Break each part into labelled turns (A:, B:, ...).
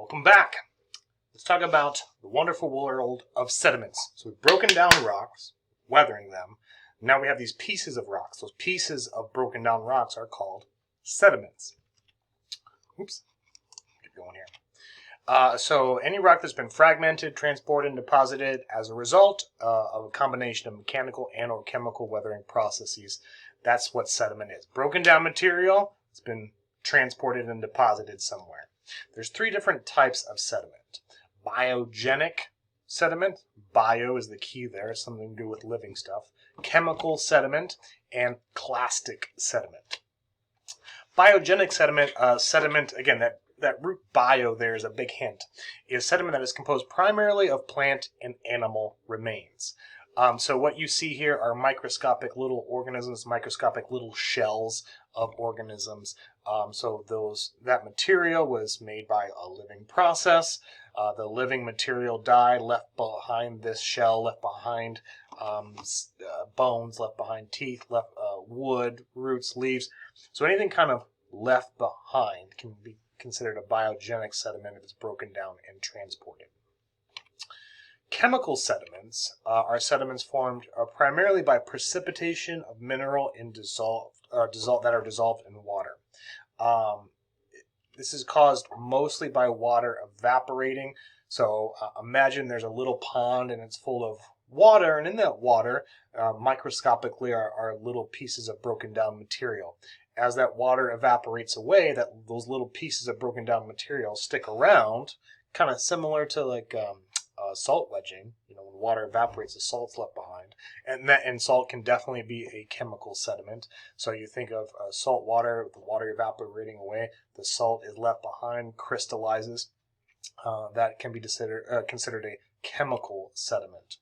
A: Welcome back. Let's talk about the wonderful world of sediments. So we've broken down rocks, weathering them. Now we have these pieces of rocks. Those pieces of broken down rocks are called sediments. Oops. Keep going here. So any rock that's been fragmented, transported, and deposited as a result of a combination of mechanical and or chemical weathering processes, that's what sediment is. Broken down material that's been transported and deposited somewhere. There's three different types of sediment. Biogenic sediment, bio is the key there, something to do with living stuff. Chemical sediment, and clastic sediment. Biogenic sediment, again, that root bio there is a big hint, is sediment that is composed primarily of plant and animal remains. So what you see here are microscopic little organisms, microscopic little shells of organisms. So that material was made by a living process. The living material died, left behind this shell, left behind bones, left behind teeth, left wood, roots, leaves. So anything kind of left behind can be considered a biogenic sediment if it's broken down and transported. Chemical sediments are sediments formed primarily by precipitation of mineral that are dissolved in water. This is caused mostly by water evaporating. So imagine there's a little pond and it's full of water, and in that water, microscopically, are little pieces of broken down material. As that water evaporates away, those little pieces of broken down material stick around, kind of similar to like salt wedging. You know, when water evaporates, the salt's left behind, and salt can definitely be a chemical sediment. So you think of salt water, the water evaporating away, the salt is left behind, crystallizes. That can be considered a chemical sediment.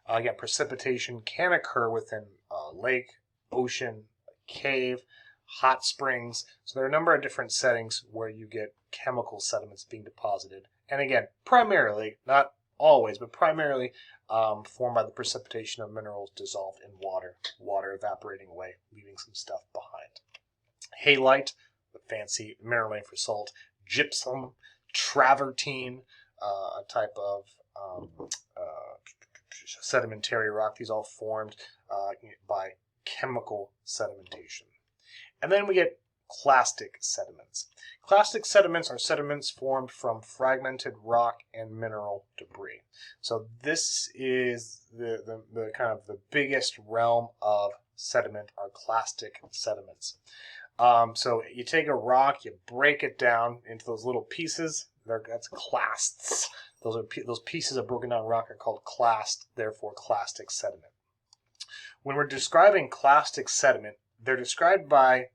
A: Again, precipitation can occur within a lake, ocean, cave, hot springs. So there are a number of different settings where you get chemical sediments being deposited. And again, primarily, not always, but primarily formed by the precipitation of minerals dissolved in water evaporating away, leaving some stuff behind. Halite, the fancy mineral name for salt, gypsum, travertine, a type of sedimentary rock. These all formed by chemical sedimentation. And then we get clastic sediments. Clastic sediments are sediments formed from fragmented rock and mineral debris. So this is the kind of the biggest realm of sediment are clastic sediments. So you take a rock, you break it down into those little pieces. That's clasts. Those pieces of broken down rock are called clast, therefore clastic sediment. When we're describing clastic sediment, they're described by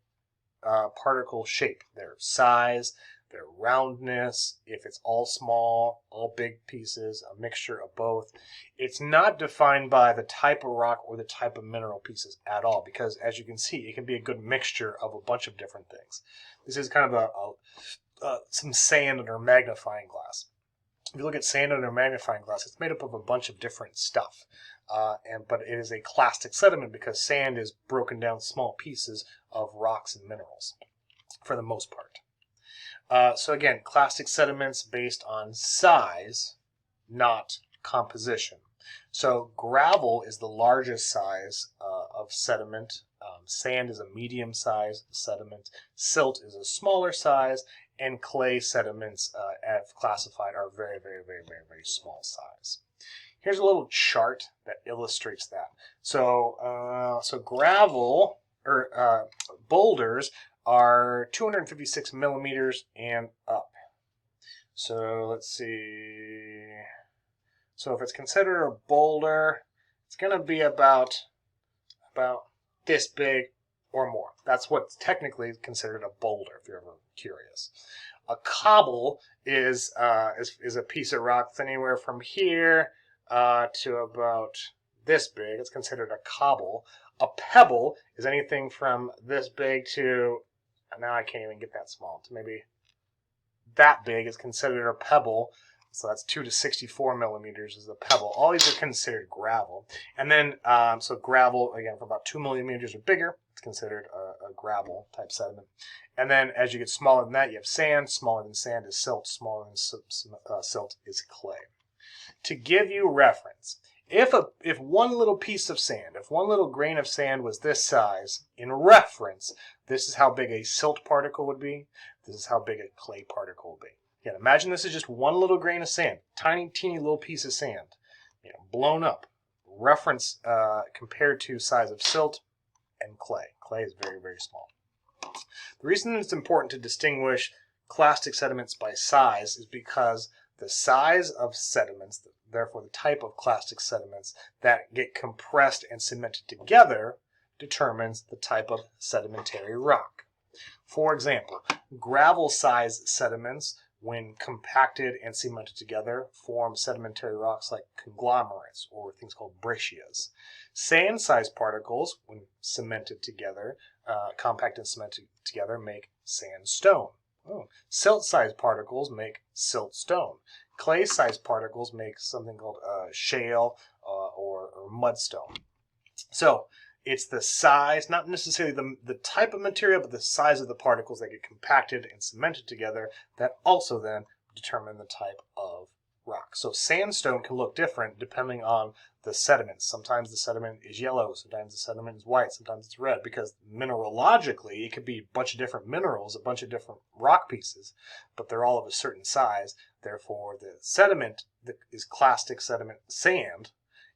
A: particle shape, their size, their roundness, if it's all small, all big pieces, a mixture of both. It's not defined by the type of rock or the type of mineral pieces at all, because as you can see, it can be a good mixture of a bunch of different things. This is kind of some sand under a magnifying glass. If you look at sand under a magnifying glass, it's made up of a bunch of different stuff. But it is a clastic sediment because sand is broken down small pieces of rocks and minerals for the most part. So again, clastic sediments based on size, not composition. So gravel is the largest size of sediment. Sand is a medium-sized sediment. Silt is a smaller size. And clay sediments, as classified, are very, very, very, very, very small size. Here's a little chart that illustrates that. So gravel or boulders are 256 millimeters and up. So let's see. So if it's considered a boulder, it's going to be about this big or more. That's what's technically considered a boulder, if you're ever curious. A cobble is a piece of rock that's anywhere from here to about this big. It's considered a cobble. A pebble is anything from this big to, now I can't even get that small, to maybe that big is considered a pebble. So that's 2 to 64 millimeters is a pebble. All these are considered gravel. And then, so gravel, again, from about 2 millimeters or bigger, it's considered a gravel type sediment. And then as you get smaller than that, you have sand. Smaller than sand is silt. Smaller than silt is clay. To give you reference, if one little piece of sand, if one little grain of sand was this size, in reference, this is how big a silt particle would be. This is how big a clay particle would be. Again, imagine this is just one little grain of sand, tiny, teeny little piece of sand, blown up. Reference compared to size of silt and clay. Clay is very, very small. The reason it's important to distinguish clastic sediments by size is because the size of sediments, therefore the type of clastic sediments that get compressed and cemented together, determines the type of sedimentary rock. For example, gravel-sized sediments, when compacted and cemented together, form sedimentary rocks like conglomerates or things called breccias. Sand-sized particles, when cemented together, compacted and cemented together, make sandstone. Silt-sized particles make siltstone. Clay-sized particles make something called shale or mudstone. So it's the size, not necessarily the type of material, but the size of the particles that get compacted and cemented together that also then determine the type of rock. So sandstone can look different depending on the sediment. Sometimes the sediment is yellow, sometimes the sediment is white, sometimes it's red, because mineralogically it could be a bunch of different minerals, a bunch of different rock pieces, but they're all of a certain size. Therefore, the sediment is clastic sediment sand,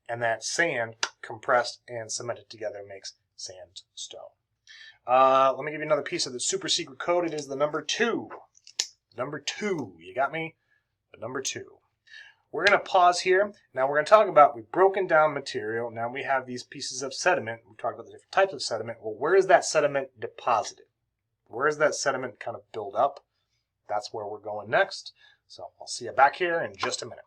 A: and that sand compressed and cemented together makes sandstone. Let me give you another piece of the super secret code. It is the number 2. Number 2. You got me? The number 2. We're going to pause here. Now we're going to talk about, we've broken down material. Now we have these pieces of sediment. We talked about the different types of sediment. Well, where is that sediment deposited? Where is that sediment kind of build up? That's where we're going next. So I'll see you back here in just a minute.